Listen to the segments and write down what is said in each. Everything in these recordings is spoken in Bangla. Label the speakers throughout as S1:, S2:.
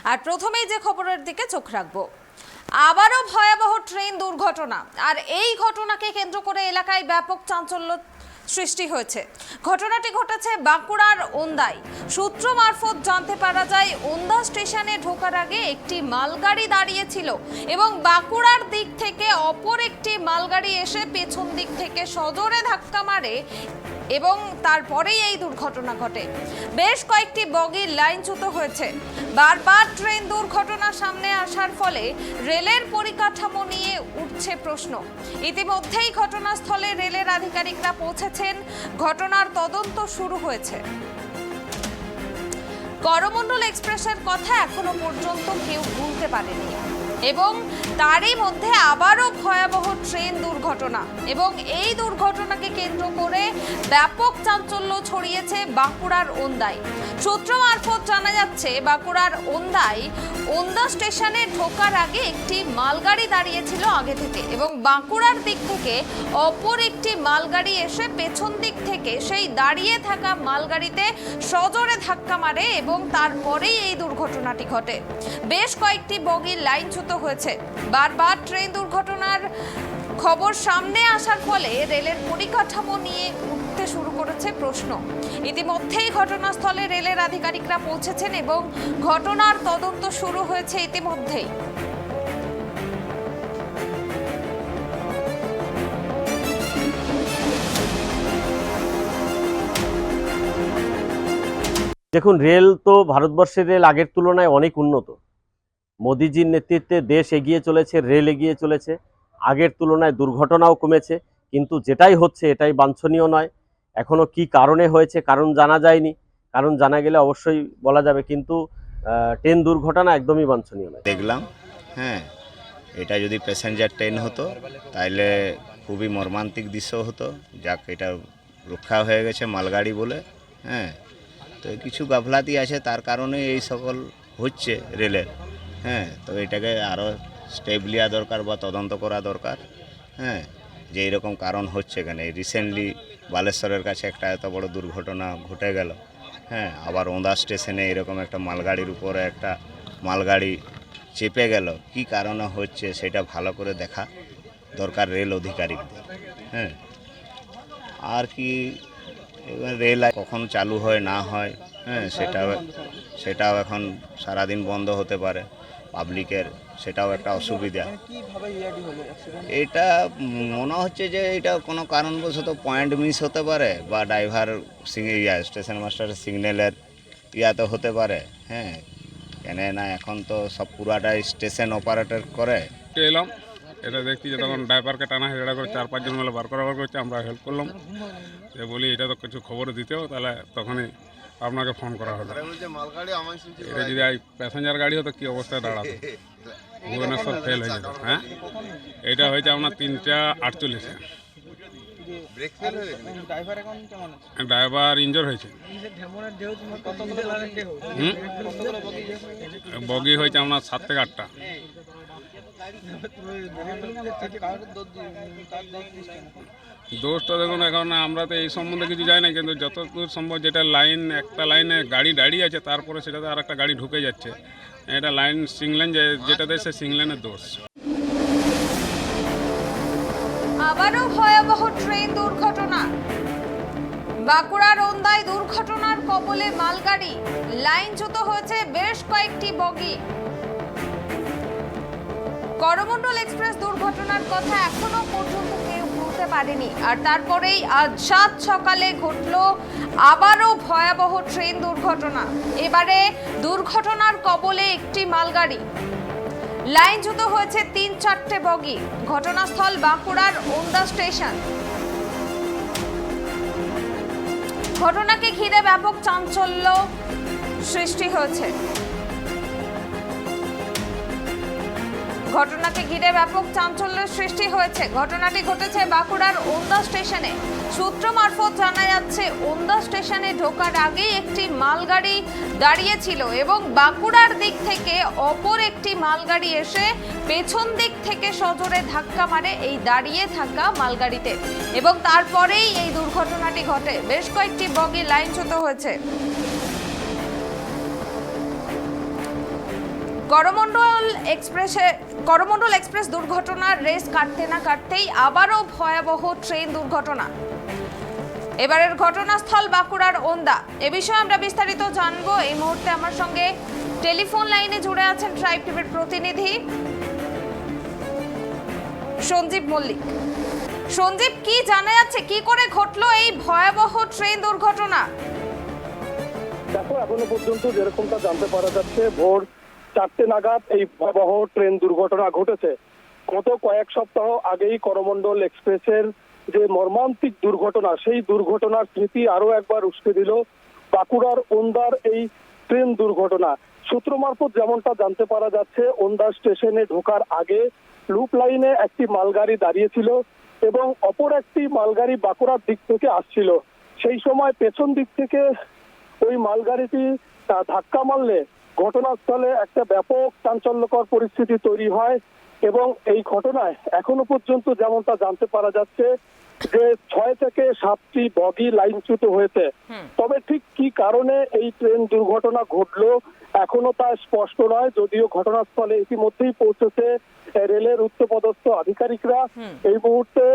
S1: আর প্রথমেই যে খবরের দিকে চোখ রাখবো, আবারও ভয়াবহ ট্রেন দুর্ঘটনা। আর এই ঘটনাকে কেন্দ্র করে এলাকায় ব্যাপক চাঞ্চল্য সৃষ্টি হয়েছে। ঘটনাটি ঘটেছে বাঁকুড়ার ওন্দায়। সূত্র মারফত জানতে পারা যায়, ওন্দা স্টেশনে ঢোকার আগে একটি মালগাড়ি দাঁড়িয়েছিল এবং বাঁকুড়ার দিক থেকে অপর একটি মালগাড়ি এসে পেছন দিক থেকে সজোরে ধাক্কা মারে এবং তারপরেই এই দুর্ঘটনা ঘটে। বেশ কয়েকটি বগি লাইনচ্যুত হয়েছে। বারবার ট্রেন দুর্ঘটনা সামনে আসার ফলে রেলের পরিকাঠামো নিয়ে উঠছে প্রশ্ন। ইতিমধ্যেই ঘটনাস্থলে রেলের আধিকারিকরা পৌঁছেছেন, ঘটনার তদন্ত শুরু হয়েছে। করমণ্ডল এক্সপ্রেসের কথা এখনো পর্যন্ত কেউ ভুলতে পারেনি এবং তারই মধ্যে আবারও ভয়াবহ ট্রেন দুর্ঘটনা এবং এই দুর্ঘটনাকে কেন্দ্র করে ব্যাপক চাঞ্চল্য ছড়িয়েছে বাঁকুড়ার ওন্দায়। সূত্র মারফত জানা যাচ্ছে, বাঁকুড়ার ওন্দায় ওন্দা স্টেশনে ঢোকার আগে একটি মালগাড়ি দাঁড়িয়েছিল আগে থেকে এবং বাঁকুড়ার দিক থেকে অপর একটি মালগাড়ি এসে পেছন দিক থেকে সেই দাঁড়িয়ে থাকা মালগাড়িতে সজোরে ধাক্কা মারে এবং তারপরেই এই দুর্ঘটনাটি ঘটে। বেশ কয়েকটি বগির লাইনচ্যুত হয়েছে। বারবার ট্রেন দুর্ঘটনার খবর সামনে আসার ফলে রেলের পরিকাঠামো নিয়ে উঠতে শুরু করেছে প্রশ্ন। ইতিমধ্যেই ঘটনাস্থলে রেলের আধিকারিকরা পৌঁছেছেন এবং ঘটনার তদন্ত শুরু হয়েছে ইতিমধ্যেই।
S2: দেখুন, রেল তো ভারতবর্ষের রেল আগের তুলনায় অনেক উন্নত। মোদিজির নেতৃত্বে দেশ এগিয়ে চলেছে, রেল এগিয়ে চলেছে, আগের তুলনায় দুর্ঘটনাও কমেছে। কিন্তু যেটাই হচ্ছে এটাই বাঞ্ছনীয় নয়। এখনো কি কারণে হয়েছে কারণ জানা যায়নি, কারণ জানা গেলে অবশ্যই বলা যাবে, কিন্তু ট্রেন দুর্ঘটনা একদমই বাঞ্ছনীয় নয়।
S3: দেখলাম, হ্যাঁ, এটা যদি প্যাসেঞ্জার ট্রেন হতো তাহলে খুবই মর্মান্তিক দৃশ্য হতো। যাক, এটা রক্ষা হয়ে গেছে মালগাড়ি বলে। হ্যাঁ, তো কিছু গাফলাতি আছে, তার কারণে এই সকল হচ্ছে রেলের। হ্যাঁ, তো এটাকে আরও স্টেপ নেওয়া দরকার বা তদন্ত করা দরকার। হ্যাঁ, যে এরকম কারণ হচ্ছে কেন। রিসেন্টলি বালেশ্বরের কাছে একটা এত বড় দুর্ঘটনা ঘটে গেল। হ্যাঁ, আবার ওন্দা স্টেশনে এরকম একটা মালগাড়ির উপরে একটা মালগাড়ি চেপে গেল। কি কারণে হচ্ছে সেটা ভালো করে দেখা দরকার রেল অধিকারিকদের। হ্যাঁ, আর কি এবার রেল কখন চালু হয় না হয়, হ্যাঁ, সেটাও এখন সারাদিন বন্ধ হতে পারে পাবলিকের, সেটাও একটা অসুবিধা। এটা মনে হচ্ছে যে এটা কোনো কারণবশত পয়েন্ট মিস হতে পারে বা ড্রাইভার স্টেশন মাস্টারের সিগন্যালের ইয়াতে হতে পারে। হ্যাঁ, কেন না এখন তো সব পুরাটাই স্টেশন অপারেটর করে।
S4: এলাম, এটা দেখছি যে তখন ড্রাইভারকে টানা হেঁড়া করে 4-5 জন মিলে বার করছে। আমরা হেল্প করলাম, যে বলি এটা তো কিছু খবর দিতেও, তাহলে তখনই আপনাকে ফোন করা হলো। এটা যদি প্যাসেঞ্জার গাড়ি হতো কি অবস্থায় দাঁড়াতো, ভুবনেশ্বর ফেল হয়ে যেত। হ্যাঁ, এটা হয়েছে আপনার 3:48। ড্রাইভার ইনজোর হয়েছে। বগি হয়েছে আপনার 7 থেকে 8টা। দোষটা দেখুন, এখন আমরা তো এই সম্বন্ধে কিছু জানি না, কিন্তু যতদূর সম্ভব যেটা লাইন, একটা লাইনে গাড়ি দাঁড়িয়ে আছে, তারপরে সেটাতে আর একটা গাড়ি ঢুকে যাচ্ছে। এটা লাইন সিংলেন, যেটাতে সে সিংলেনের দোষ।
S1: আবারও ভয়াবহ ট্রেন দুর্ঘটনা। বাঁকুড়ার ওন্দায় দুর্ঘটনার কবলে মালগাড়ি, লাইনচ্যুত হয়েছে বেশ কয়েকটি বগি। করমণ্ডল এক্সপ্রেস দুর্ঘটনার কথা এখনো পর্যন্ত কেউ ভুলতে পারেনি। আর তারপরেই আজ 7 সকালে ঘটল আবারও ভয়াবহ ট্রেন দুর্ঘটনা। এবারে দুর্ঘটনার কবলে একটি মালগাড়ি, লাইনচ্যুত হয়েছে 3-4টে বগি। ঘটনাস্থল বাঁকুড়ার ওন্দা স্টেশন। ঘটনাকে ঘিরে ব্যাপক চাঞ্চল্য সৃষ্টি হয়েছে। ঘটনাটি ঘটেছে বাঁকুড়ার ওন্দা স্টেশনে। সূত্র মারফত জানা যাচ্ছে, ওন্দা স্টেশনে ঢোকার আগে একটি মালগাড়ি দাঁড়িয়েছিল এবং বাঁকুড়ার দিক থেকে অপর একটি মালগাড়ি এসে পেছন দিক থেকে সজোরে ধাক্কা মারে এই দাঁড়িয়ে থাকা মালগাড়িতে এবং তারপরেই এই দুর্ঘটনাটি ঘটে। বেশ কয়েকটি বগি লাইনচ্যুত হয়েছে। করমণ্ডল এক্সপ্রেস দুর্ঘটনার রেস কাটতে না কাটতেই আবারও ভয়াবহ ট্রেন দুর্ঘটনা। এবারের ঘটনাস্থল বাঁকুড়ার ওন্দা। এ বিষয়ে আমরা বিস্তারিত জানবো। এই মুহূর্তে আমার সঙ্গে টেলিফোন লাইনে জুড়ে আছেন ট্রাইব টিভির প্রতিনিধি সঞ্জীব মল্লিক। সঞ্জীব, কি জানা যাচ্ছে, কি করে ঘটলো এই ভয়াবহ ট্রেন দুর্ঘটনা?
S5: দেখো, এখনো পর্যন্ত যেরকমটা জানতে পারা যাচ্ছে, ভোর 4টে নাগাদ এই ভয়াবহ ট্রেন দুর্ঘটনা ঘটেছে। গত কয়েক সপ্তাহ আগেই করমণ্ডল এক্সপ্রেসের যে মর্মান্তিক দুর্ঘটনা, সেই দুর্ঘটনার স্মৃতি আরো একবার উস্কে দিল বাঁকুড়ার ওন্দার এই ট্রেন দুর্ঘটনা। সূত্র মারফত যেমনটা জানতে পারা যাচ্ছে, ওন্দা স্টেশনে ঢোকার আগে লুপ লাইনে একটি মালগাড়ি দাঁড়িয়েছিল এবং অপর একটি মালগাড়ি বাঁকুড়ার দিক থেকে আসছিল। সেই সময় পেছন দিক থেকে ওই মালগাড়িটি ধাক্কা মারলে ঘটনাস্থলে একটা ব্যাপক চাঞ্চল্যকর পরিস্থিতি তৈরি হয় এবং এই ঘটনায় এখনো পর্যন্ত যেমনটা জানতে পারা যাচ্ছে যে 6 থেকে 7টি বগি লাইনচ্যুত হয়েছে। তবে ঠিক কি কারণে এই ট্রেন দুর্ঘটনা ঘটলো এখনো তা স্পষ্ট নয়, যদিও ঘটনাস্থলে ইতিমধ্যেই পৌঁছেছে রেলের উচ্চপদস্থ আধিকারিকরা। এই মুহূর্তে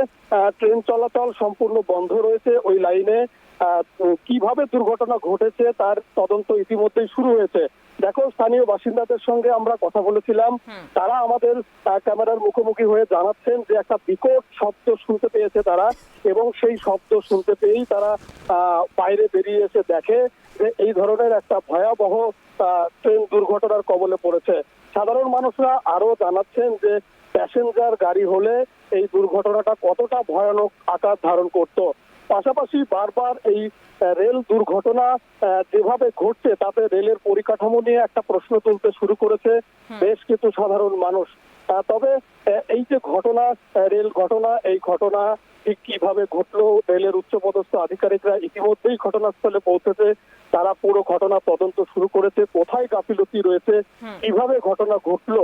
S5: ট্রেন চলাচল সম্পূর্ণ বন্ধ রয়েছে ওই লাইনে। কিভাবে দুর্ঘটনা ঘটেছে তার তদন্ত ইতিমধ্যেই শুরু হয়েছে। দেখো, স্থানীয় বাসিন্দাদের সঙ্গে আমরা কথা বলেছিলাম, তারা আমাদের ক্যামেরার মুখোমুখি হয়ে জানাচ্ছেন যে একটা বিকট শব্দ শুনতে পেয়েছে তারা, এবং সেই শব্দ শুনতে পেয়েই তারা বাইরে বেরিয়ে এসে দেখে যে এই ধরনের একটা ভয়াবহ ট্রেন দুর্ঘটনার কবলে পড়েছে। সাধারণ মানুষরা আরো জানাচ্ছেন যে প্যাসেঞ্জার গাড়ি হলে এই দুর্ঘটনাটা কতটা ভয়ানক আকার ধারণ করত। পাশাপাশি বারবার এই রেল দুর্ঘটনা যেভাবে ঘটছে তাতে রেলের পরিকাঠামো নিয়ে একটা প্রশ্ন তুলতে শুরু করেছে বেশ কিছু সাধারণ মানুষ। তবে এই যে ঘটনা, রেল ঘটনা, এই ঘটনা ঠিক কিভাবে ঘটলো, রেলের উচ্চপদস্থ আধিকারিকরা ইতিমধ্যেই ঘটনাস্থলে পৌঁছেছে। তারা পুরো ঘটনা তদন্ত শুরু করেছে, কোথায় গাফিলতি রয়েছে, কিভাবে ঘটনা ঘটলো।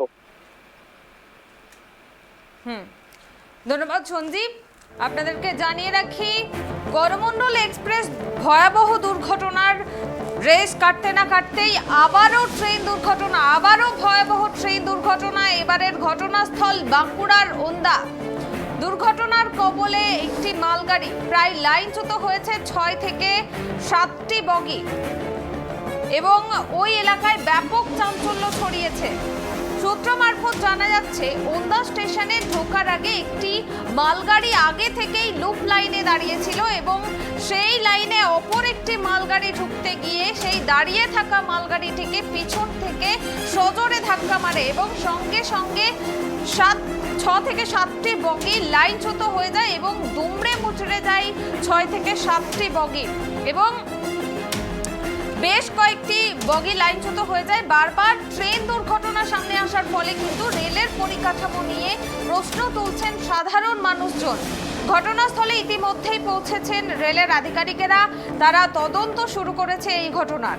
S1: ধন্যবাদ সঞ্জীব। আপনাদেরকে জানিয়ে রাখি, করমণ্ডল এক্সপ্রেস ভয়াবহ দুর্ঘটনার রেস কাটতে না কাটতেই আবারও ট্রেন দুর্ঘটনা, আবারও ভয়াবহ ট্রেন দুর্ঘটনা। এবারের ঘটনাস্থল বাঁকুড়ার ওন্দা। দুর্ঘটনার কবলে একটি মালগাড়ি, প্রায় লাইনচ্যুত হয়েছে 6 থেকে 7টি বগি এবং ওই এলাকায় ব্যাপক চাঞ্চল্য ছড়িয়েছে। সূত্র মারফত জানা যাচ্ছে, ওন্দা স্টেশনে ঢোকার আগে একটি মালগাড়ি আগে থেকেই লুপ লাইনে দাঁড়িয়েছিল এবং সেই লাইনে অপর একটি মালগাড়ি ঢুকতে গিয়ে সেই দাঁড়িয়ে থাকা মালগাড়িটিকে পিছন থেকে সজোরে ধাক্কা মারে এবং সঙ্গে সঙ্গে 6 থেকে 7টি বগি লাইনচ্যুত হয়ে যায় এবং দুমড়ে মুচড়ে যায় 6 থেকে 7টি বগি এবং বেশ কয়েকটি বগি লাইনচ্যুত হয়ে যায়। বারবার ট্রেন দুর্ঘটনা সামনে আসার ফলে কিন্তু রেলের পরিকাঠামো নিয়ে প্রশ্ন তুলছেন সাধারণ মানুষজন। ঘটনাস্থলে ইতিমধ্যেই পৌঁছেছেন রেলের আধিকারিকেরা, তারা তদন্ত শুরু করেছে এই ঘটনার।